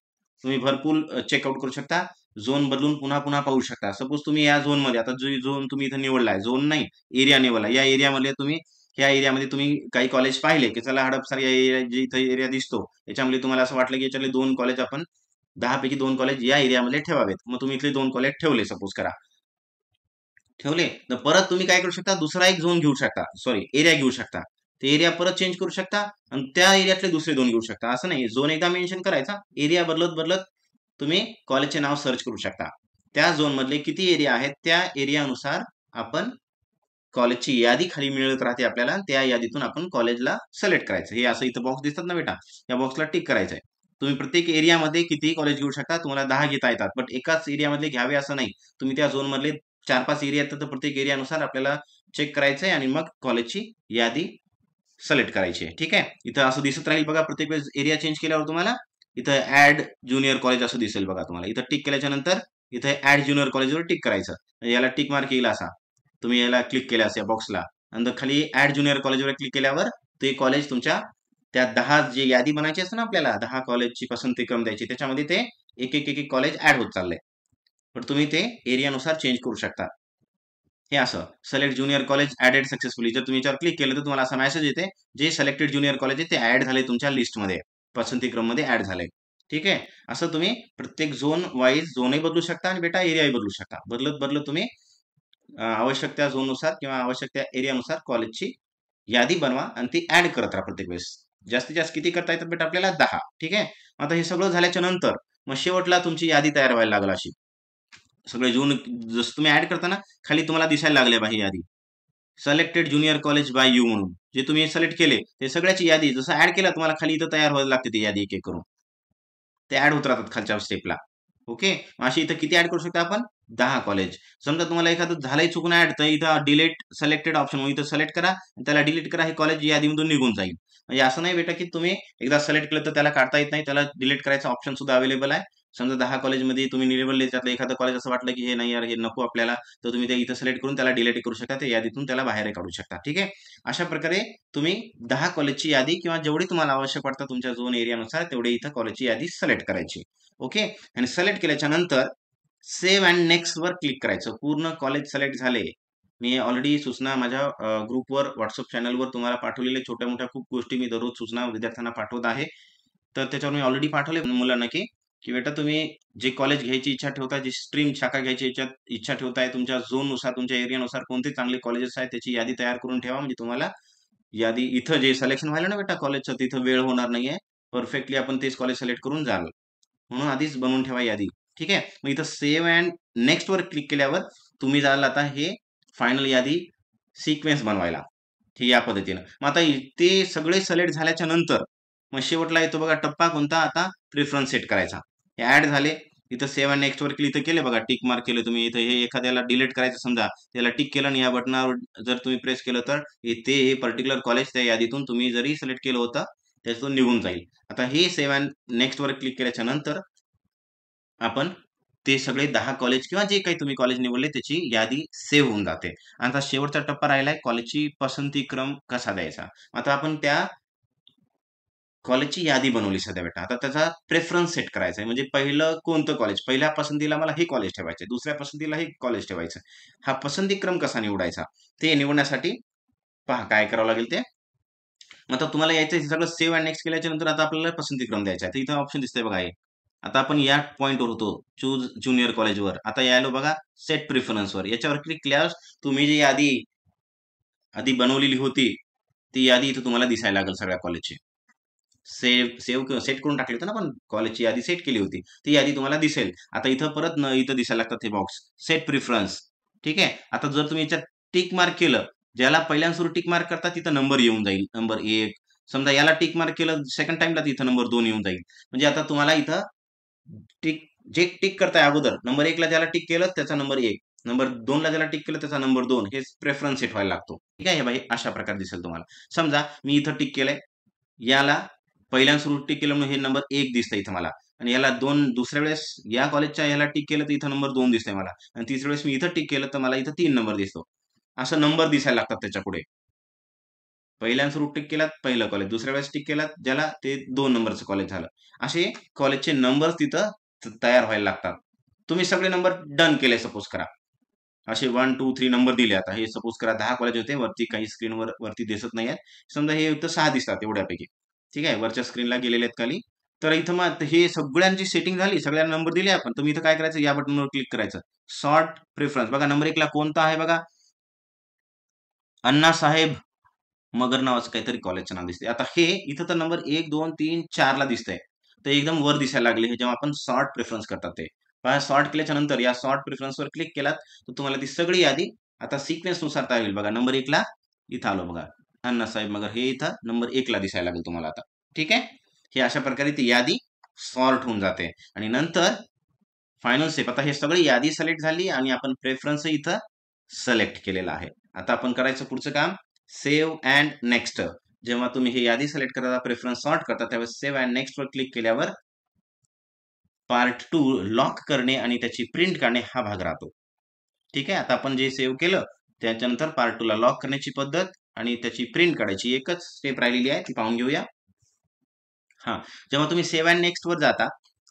तुम्ही भरपूर चेकआउट करू शकता. झोन बदलून पुन्हा पुन्हा पाहू शकता. सपोज तुम्ही या झोन मध्ये आता जो झोन तुम्ही इथं निवडलाय झोन नाही एरिया निवडला या एरियामध्ये तुम्ही ह्या एरियामध्ये तुम्ही काही कॉलेज पाहिले की चला हडपसर या एरिया जे इथं एरिया दिसतो याच्यामध्ये तुम्हाला असं वाटलं की याच्यातले 2 कॉलेज आपण 10 पैकी 2 कॉलेज या एरियामध्ये ठेवावेत. मग तुम्ही इथले 2 कॉलेज ठेवले सपोज करा. ठेवले तर परत तुम्ही काय करू शकता दुसरा एक झोन घेऊ शकता सॉरी एरिया घेऊ शकता. ते एरिया परत चेंज करू शकता आणि त्या एरियातले दुसरे 2 घेऊ शकता. असं नाही झोन एकदा मेन्शन करायचा एरिया बदलत बदलत तुम्ही कॉलेजचे नाव सर्च करू शकता. त्या झोन मधले किती एरिया आहेत त्या एरियानुसार आपण कॉलेजची यादी खाली मिळत राहते आपल्याला. त्या यादीतून आपण कॉलेजला सिलेक्ट करायचं. हे असं इथं बॉक्स दिसतात ना बेटा, या बॉक्सला टिक करायचं आहे. तुम्ही प्रत्येक एरियामध्ये कितीही कॉलेज घेऊ शकता. तुम्हाला 10 घेता येतात. बट एकाच एरियामधले घ्यावे असं नाही. तुम्ही त्या झोनमधले 4-5 एरिया आहेत, तर प्रत्येक एरियानुसार आपल्याला चेक करायचं आहे आणि मग कॉलेजची यादी सिलेक्ट करायची आहे. ठीक आहे. इथं असं दिसत राहील बघा, प्रत्येक वेळेस एरिया चेंज केल्यावर तुम्हाला इथं ऍड ज्युनियर कॉलेज असं दिसेल बघा तुम्हाला. इथं टिक केल्याच्या नंतर इथे ऍड ज्युनियर कॉलेजवर टिक करायचं. म्हणजे याला टिक मार्क येईल असा. तुम्ही याला क्लिक केल्यास या बॉक्सला आणि खाली ऍड ज्युनियर कॉलेजवर क्लिक केल्यावर ते कॉलेज तुमच्या त्या 10 जे यादी बनायची असते ना आपल्याला, 10 कॉलेजची पसंती क्रम द्यायची, त्याच्यामध्ये ते एक एक एक एक कॉलेज ऍड होत चाललंय. पण तुम्ही ते एरियानुसार चेंज करू शकता. हे असं select junior college added successfully. जर तुम्ही याच्यावर क्लिक केलं तर तुम्हाला असा मेसेज येते, जे सिलेक्टेड ज्युनियर कॉलेज आहे ते ऍड झाले तुमच्या लिस्टमध्ये, पसंती क्रम मध्ये ऍड झाले. ठीक आहे. असं तुम्ही प्रत्येक झोन वाईज झोनही बदलू शकता आणि बेटा एरियाही बदलू शकता. बदलत बदलत तुम्ही आवश्यक त्या झोननुसार किंवा आवश्यक त्या एरियानुसार कॉलेजची यादी बनवा आणि ती ऍड करत राहा प्रत्येक वेळेस. जास्तीत जास्त किती करता येतात बेटा आपल्याला? 10. ठीक आहे. आता हे सगळं झाल्याच्या नंतर मग शेवटला तुमची यादी तयार व्हायला लागल अशी. सगळे जून जसं तुम्ही ऍड करताना खाली तुम्हाला दिसायला लागले बा ही यादी, selected junior college by you म्हणून. जे तुम्ही सिलेक्ट केले ते सगळ्याची यादी जसं ऍड केलं तुम्हाला खाली इथं तयार व्हायला लागते ती यादी एक एक करून. ते ऍड होत राहतात खालच्या स्टेपला. ओके. अशी इथं किती ऍड करू शकता आपण? 10 कॉलेज. समजा तुम्हाला एखादं झालंय चुकून ऍड, तर इथं डिलीट सिलेक्टेड ऑप्शन इथं सिलेक्ट करा आणि त्याला डिलीट करा. हे कॉलेज यादीमधून निघून जाईल. म्हणजे असं नाही बेटा की तुम्ही एकदा सिलेक्ट केलं तर त्याला काढता येत नाही. त्याला डिलीट करायचा ऑप्शन सुद्धा अवेलेबल आहे. समजा 10 कॉलेजमध्ये तुम्ही निवडले, त्यातलं एखादं कॉलेज असं वाटलं की हे नाही यार, हे नको आपल्याला, तर तुम्ही ते इथं सिलेक्ट करून त्याला डिलीट करू शकता. त्या यादीतून त्याला बाहेर काढू शकता. ठीक आहे. अशा प्रकारे तुम्ही 10 कॉलेजची यादी किंवा जेवढी तुम्हाला आवश्यक वाटतं तुमच्या झोन एरियानुसार तेवढी इथं कॉलेजची यादी सिलेक्ट करायची. ओके. आणि सिलेक्ट केल्याच्या नंतर सेव्ह अँड नेक्स्ट वर क्लिक करायचं. पूर्ण कॉलेज सिलेक्ट झाले. मी ऑलरेडी सूचना माझ्या ग्रुपवर, व्हॉट्सअप चॅनलवर तुम्हाला पाठवलेले छोट्या मोठ्या खूप गोष्टी मी दररोज सूचना विद्यार्थ्यांना पाठवत आहे. तर त्याच्यावर मी ऑलरेडी पाठवले मुलांना की बेटा तुम्ही जे कॉलेज घ्यायची इच्छा ठेवताय, जी स्ट्रीम शाखा घ्यायची इच्छा ठेवताय, तुमच्या झोननुसार तुमच्या एरियानुसार कोणते चांगले कॉलेजेस आहेत त्याची यादी तयार करून ठेवा. म्हणजे तुम्हाला यादी इथं जे सिलेक्शन व्हायला ना बेटा कॉलेजचं, तिथं वेळ होणार नाहीये. परफेक्टली आपण तेच कॉलेज सिलेक्ट करून जाल. म्हणून आधीच बनवून ठेवा यादी. ठीक आहे. मग इथं सेव्ह अँड नेक्स्ट वर क्लिक केल्यावर तुम्ही जाल आता हे फायनल यादी सिक्वेन्स बनवायला. हे या पद्धतीनं. मग आता ते सगळे सिलेक्ट झाल्याच्या नंतर मग शेवटला येतो बघा टप्पा कोणता? आता प्रेफरन्स सेट करायचा. हे ऍड झाले. इथं सेव्ह अँड नेक्स्ट वर क्लिक केले बघा, टिक मार्क केले तुम्ही. इथं हे एखाद्याला डिलीट करायचं समजा, त्याला टिक केलं आणि या बटनावर जर तुम्ही प्रेस केलं तर ते हे पर्टिक्युलर कॉलेज त्या यादीतून तुम्ही जरी सिलेक्ट केलं होतं त्याच्यातून निघून जाईल. आता हे सेव्ह अँड नेक्स्ट वर क्लिक केल्याच्या नंतर आपण ते सगळे 10 कॉलेज किंवा जे काही तुम्ही कॉलेज निवडले त्याची यादी सेव्ह होऊन जाते. आता शेवटचा टप्पा राहिलाय कॉलेजची पसंती क्रम कसा द्यायचा. आता आपण त्या कॉलेजची यादी बनवली सध्या बेटा. आता त्याचा प्रेफरन्स सेट करायचा आहे. म्हणजे पहिलं कोणतं कॉलेज, पहिल्या पसंतीला मला हे कॉलेज ठेवायचं, दुसऱ्या पसंतीला हे कॉलेज ठेवायचं. हा पसंती क्रम कसा निवडायचा ते निवडण्यासाठी पहा काय करावं लागेल ते. आता तुम्हाला यायचं हे सगळं सेव्ह अँड नेक्स्ट केल्याच्या नंतर आता आपल्याला पसंती क्रम द्यायचा आहे. तर इथं ऑप्शन दिसतंय बघा हे. आता आपण या पॉइंटवर होतो, चूज ज्युनियर कॉलेजवर. आता यायलो बघा सेट प्रेफरन्सवर. याच्यावर क्लिक केल्यावर तुम्ही जी यादी आधी बनवलेली होती ती यादी इथं तुम्हाला दिसायला लागेल सगळ्या कॉलेजची. सेव्ह सेट करून टाकली होती ना आपण, कॉलेजची यादी सेट केली होती, ती यादी तुम्हाला दिसेल. आता इथं परत इथं दिसायला लागतात हे बॉक्स सेट प्रिफरन्स. ठीक आहे. आता जर तुम्ही याच्यात टिक मार्क केलं, ज्याला पहिल्यांदा सुरू टिक मार्क करता तिथं नंबर येऊन जाईल, नंबर 1. समजा याला टिक मार्क केलं सेकंड टाइमला तिथं नंबर 2 येऊन जाईल. म्हणजे आता तुम्हाला इथं टिक जे टिक करताय अगोदर नंबर 1 ला ज्याला टिक केलं त्याचा नंबर 1, नंबर 2 ला ज्याला टिक केलं त्याचा नंबर 2, हे प्रेफरन्स सेट व्हायला लागतो. ठीक आहे. हे भाई अशा प्रकारे दिसेल तुम्हाला. समजा मी इथं टिक केलंय, याला पहिल्यांदा सुरू टिक केलं म्हणून हे नंबर 1 दिसतंय इथं मला, आणि याला दुसऱ्या वेळेस या कॉलेजच्या याला टिक केलं तर इथं नंबर 2 दिसतंय मला, आणि तिसऱ्या वेळेस मी इथं टिक केलं तर मला इथं 3 नंबर दिसतो. असं नंबर दिसायला लागतात त्याच्या पुढे. पहिल्यांदा सुरू टिक केलात पहिलं कॉलेज, दुसऱ्या वेळेस टिक केलात ज्याला ते 2 नंबरचं कॉलेज झालं. असे कॉलेजचे नंबर तिथं तयार व्हायला लागतात. तुम्ही सगळे नंबर डन केले सपोज करा. असे 1, 2, 3 नंबर दिले. आता हे सपोज करा 10 कॉलेज होते, वरती काही स्क्रीनवर वरती दिसत नाहीये. समजा हे इथं 6 दिसतात एवढ्यापैकी. ठीक आहे. वरच्या स्क्रीनला गेलेले आहेत खाली. तर इथं मग हे सगळ्यांची सेटिंग झाली, सगळ्यांना नंबर दिले आपण. तुम्ही इथं काय करायचं, या बटनवर क्लिक करायचं. Sort preference. बघा नंबर 1 ला कोणता आहे बघा, अण्णासाहेब मगर नावाचं काहीतरी कॉलेजचं नाव दिसते. आता हे इथं तर नंबर 1, 2, 3, 4 ला दिसतंय. तर एकदम वर दिसायला लागले हे जेव्हा आपण सॉर्ट प्रेफरन्स करतात ते. पहा सॉर्ट केल्याच्या नंतर या सॉर्ट प्रेफरन्सवर क्लिक केलात तर तुम्हाला ती सगळी यादी आता सिक्वेन्स नुसार काय होईल बघा. नंबर 1 ला इथं आलो बघा, अण्णासाहेब मगर हे इथं नंबर 1 ला दिसायला लागेल तुम्हाला आता. ठीक आहे. हे अशा प्रकारे ती यादी सॉर्ट होऊन जाते. आणि नंतर फायनल स्टेप, आता हे सगळी यादी सिलेक्ट झाली आणि आपण प्रेफरन्स इथं सिलेक्ट केलेला आहे. आता आपण करायचं पुढचं काम, सेव्ह अँड नेक्स्ट. जेव्हा तुम्ही हे यादी सिलेक्ट करता, प्रेफरन्स सॉर्ट करता, त्यावेळेस सेव्ह अँड नेक्स्ट वर क्लिक केल्यावर पार्ट 2 लॉक करणे आणि त्याची प्रिंट काढणे हा भाग राहतो. ठीक आहे. आता आपण जे सेव्ह केलं त्याच्यानंतर पार्ट 2 ला लॉक करण्याची पद्धत आणि त्याची प्रिंट काढायची एकच स्टेप राहिलेली आहे, ती पाहून घेऊया. हा, जेव्हा तुम्ही सेव्ह अँड नेक्स्ट वर जाता,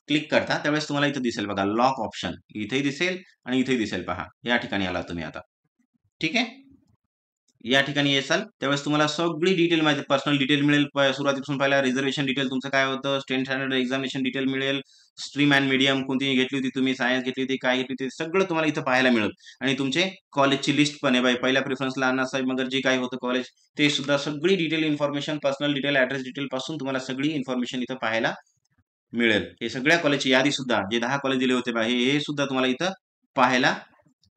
क्लिक करता, त्यावेळेस तुम्हाला इथं दिसेल बघा लॉक ऑप्शन, इथेही दिसेल आणि इथेही दिसेल. पहा, या ठिकाणी आला तुम्ही आता. ठीक आहे. या ठिकाणी येसाल त्यावेळेस तुम्हाला सगळी डिटेल माहिती, पर्सनल डिटेल मिळेल. सुरुवातीपासून पहिला रिझर्वेशन डिटेल तुमचं काय होतं, स्टेट स्टँडर्ड एक्झामिनेशन डिटेल मिळेल, स्ट्रीम अँड मीडियम कोणती घेतली होती तुम्ही, सायन्स घेतली होती, काय घेतली होती, सगळं तुम्हाला इथं पाहायला मिळेल. आणि तुमचे कॉलेजची लिस्ट पण आहे बाई, पहिल्या प्रेफरन्सला अण्णासाहेब मगर जे काही होतं कॉलेज, ते सुद्धा सगळी detail information, personal detail, address detail पासून तुम्हाला सगळी इन्फॉर्मेशन इथं पाहायला मिळेल. हे सगळ्या कॉलेजची यादी सुद्धा, जे 10 कॉलेज दिले होते बा, हे सुद्धा तुम्हाला इथं पाहायला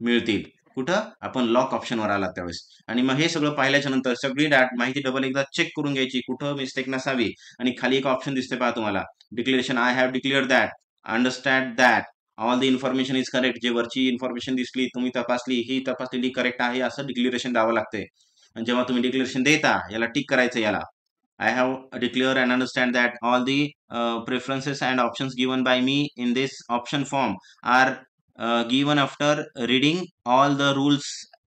मिळतील. कुठं, आपण लॉक ऑप्शनवर आला त्यावेळेस. आणि मग हे सगळं पाहिल्याच्या नंतर सगळी माहिती डबल एकदा चेक करून घ्यायची, कुठं मिस्टेक नसावी. आणि खाली एक ऑप्शन दिसते पहा तुम्हाला, declaration, I have declare that, understand that all the information is correct. जे वरची इन्फॉर्मेशन दिसली तुम्ही तपासली, ही तपासलेली करेक्ट आहे असं डिक्लेरेशन द्यावं लागते. आणि जेव्हा तुम्ही डिक्लेरेशन देता, याला टिक करायचं, याला I have declare and understand that all the preferences and options given by me in this option form are given after reading all the rules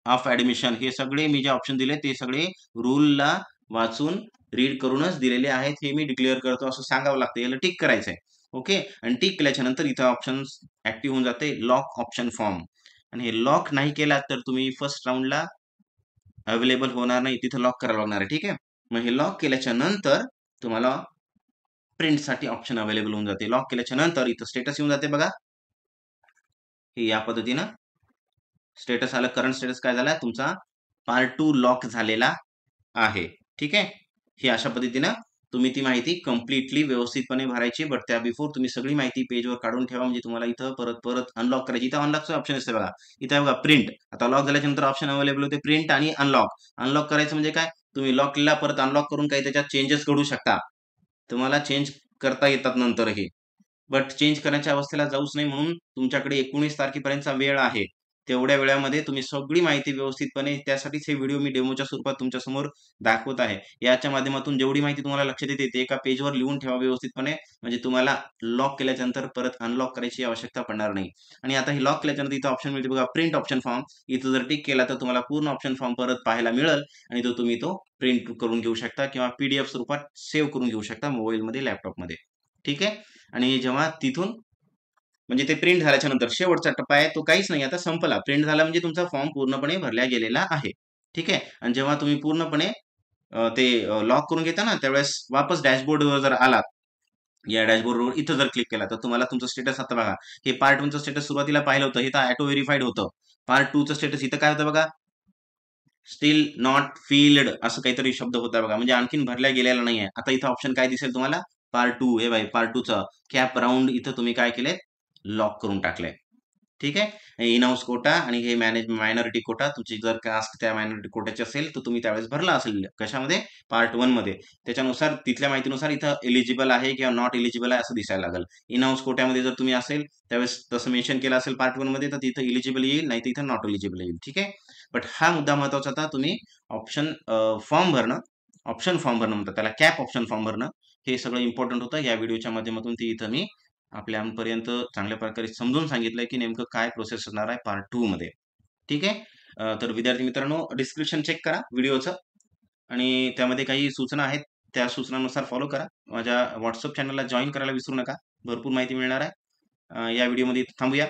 of admission. हे सगळे मी जे ऑप्शन दिले ते सगळे रूलला वाचून रीड करूनच दिलेले आहेत, हे मी डिक्लेअर करतो असं सांगावं लागतं. याला टिक करायचंय. ओके. आणि टिक केल्याच्या नंतर इथं ऑप्शन ऍक्टिव्ह होऊन जाते, लॉक ऑप्शन फॉर्म. आणि हे लॉक नाही केला तर तुम्ही फर्स्ट राऊंडला अवेलेबल होणार नाही, तिथं लॉक करायला लागणार आहे. ठीक आहे. मग हे लॉक केल्याच्या नंतर तुम्हाला प्रिंटसाठी ऑप्शन अवेलेबल होऊन जाते. लॉक केल्याच्या नंतर इथं स्टेटस येऊन जाते बघा, हे या पद्धतीनं स्टेटस आलं. करंट स्टेटस काय झाला, तुमचा पार्ट 2 लॉक झालेला आहे. ठीक आहे. हे अशा पद्धतीनं तुम्ही ती माहिती कम्प्लिटली व्यवस्थितपणे भरायची. बट त्या बिफोर तुम्ही सगळी माहिती पेजवर काढून ठेवा, म्हणजे तुम्हाला इथं परत परत अनलॉक करायची. इथं अनलॉकचं ऑप्शन असते बघा, इथं बघा प्रिंट. आता लॉक झाल्याच्या नंतर ऑप्शन अवेलेबल होते प्रिंट आणि अनलॉक. अनलॉक करायचं म्हणजे काय, तुम्ही लॉक केला परत अनलॉक करून काही त्याच्यात चेंजेस करू शकता. तुम्हाला चेंज करता येतात नंतरही, बट चेंज करण्याच्या अवस्थेला जाऊच नाही. म्हणून तुमच्याकडे 19 तारखेपर्यंतचा वेळ आहे. तेवढ्या वेळामध्ये तुम्ही सगळी माहिती व्यवस्थितपणे, त्यासाठीच हे व्हिडिओ मी डेमोच्या स्वरूपात तुमच्या समोर दाखवत आहे. याच्या माध्यमातून जेवढी माहिती तुम्हाला लक्षात येते ते एका पेजवर लिहून ठेवा व्यवस्थितपणे, म्हणजे तुम्हाला लॉक केल्याच्या नंतर परत अनलॉक करायची आवश्यकता पडणार नाही. आणि आता हे लॉक केल्याच्या नंतर इथं ऑप्शन मिळते बघा, प्रिंट ऑप्शन फॉर्म. इथं जर टिक केला तर तुम्हाला पूर्ण ऑप्शन फॉर्म परत पाहायला मिळेल आणि तुम्ही तो प्रिंट करून घेऊ शकता किंवा PDF स्वरूपात सेव्ह करून घेऊ शकता मोबाईलमध्ये, लॅपटॉपमध्ये. ठीक आहे. आणि जेव्हा तिथून म्हणजे ते प्रिंट झाल्याच्या नंतर शेवटचा टप्पा आहे तो काहीच नाही, आता संपला. प्रिंट झाला म्हणजे तुमचा फॉर्म पूर्णपणे भरला गेलेला आहे. ठीक आहे. आणि जेव्हा तुम्ही पूर्णपणे ते लॉक करून घेता ना, त्यावेळेस वापस डॅशबोर्डवर जर आलात, या डॅशबोर्डवर इथं जर क्लिक केला तर तुम्हाला तुमचं स्टेटस आता बघा, हे पार्ट 1चं स्टेटस सुरुवातीला पाहिलं होतं, हे तर ऑटो व्हेरीफाईड होतं. पार्ट 2चं स्टेटस इथं काय होतं बघा, स्टील नॉट फिल्ड असं काहीतरी शब्द होता बघा, म्हणजे आणखीन भरल्या गेलेला नाहीये. आता इथं ऑप्शन काय दिसेल तुम्हाला, पार्ट 2. हे भाई पार्ट 2चं कॅप राऊंड इथं तुम्ही काय केलंय, लॉक करून टाकलंय. ठीक आहे. इन हाऊस कोटा आणि हे मायनॉरिटी कोटा, तुमची जर कास्ट त्या मायनॉरिटी कोट्याची असेल तर तुम्ही त्यावेळेस भरला असेल. कशामध्ये, पार्ट 1 मध्ये. त्याच्यानुसार तिथल्या माहितीनुसार इथं एलिजिबल आहे किंवा नॉट एलिजिबल आहे असं दिसायला लागेल. इन हाऊस कोट्यामध्ये जर तुम्ही असेल त्यावेळेस तसं मेन्शन केलं असेल पार्ट 1 मध्ये, तर तिथं एलिजिबल येईल, नाही तर इथं नॉट एलिजिबल येईल. ठीक आहे. बट हा मुद्दा महत्वाचा होता, तुम्ही ऑप्शन फॉर्म भरणं, ऑप्शन फॉर्म भरणं म्हणतात त्याला, कॅप ऑप्शन फॉर्म भरणं, हे सगळं इम्पॉर्टंट होतं. या व्हिडिओच्या माध्यमातून ती इथं मी आपल्यापर्यंत चांगल्या प्रकारे समजून सांगितलंय की नेमकं काय प्रोसेस असणार आहे पार्ट 2 मध्ये. ठीक आहे. तर विद्यार्थी मित्रांनो, डिस्क्रिप्शन चेक करा व्हिडिओचं आणि त्यामध्ये काही सूचना आहेत, त्या सूचनांनुसार फॉलो करा. माझ्या व्हॉट्सअप चॅनलला जॉईन करायला विसरू नका, भरपूर माहिती मिळणार आहे. या व्हिडिओमध्ये थांबूया.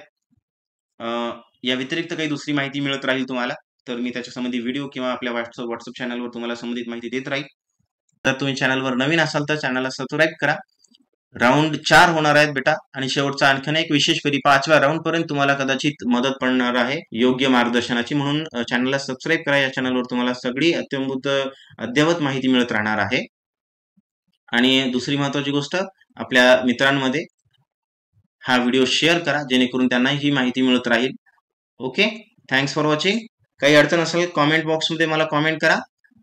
या व्यतिरिक्त काही दुसरी माहिती मिळत राहील तुम्हाला, तर मी त्याच्या संबंधी व्हिडिओ किंवा आपल्या व्हॉट्सअप चॅनलवर तुम्हाला संबंधित माहिती देत राहील. तर तुम्ही चॅनलवर नवीन असाल तर चॅनलला सबस्क्राईब करा. राऊंड 4 होणार आहेत बेटा, आणि शेवटचा आणखीन एक विशेष फेरी 5व्या राऊंड पर्यंत तुम्हाला कदाचित मदत पडणार आहे योग्य मार्गदर्शनाची. म्हणून चॅनलला सबस्क्राईब करा. या चॅनलवर तुम्हाला सगळी अद्ययावत माहिती मिळत राहणार आहे. आणि दुसरी महत्वाची गोष्ट, आपल्या मित्रांमध्ये हा व्हिडिओ शेअर करा, जेणेकरून त्यांनाही ही माहिती मिळत राहील. ओके. Thanks for watching. काही अडचण असेल कॉमेंट बॉक्समध्ये मला कॉमेंट करा.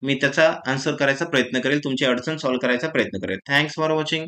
मी त्याचा आन्सर करायचा प्रयत्न करेल. तुमची अडचण सॉल्व्ह करायचा प्रयत्न करेल. Thanks for watching.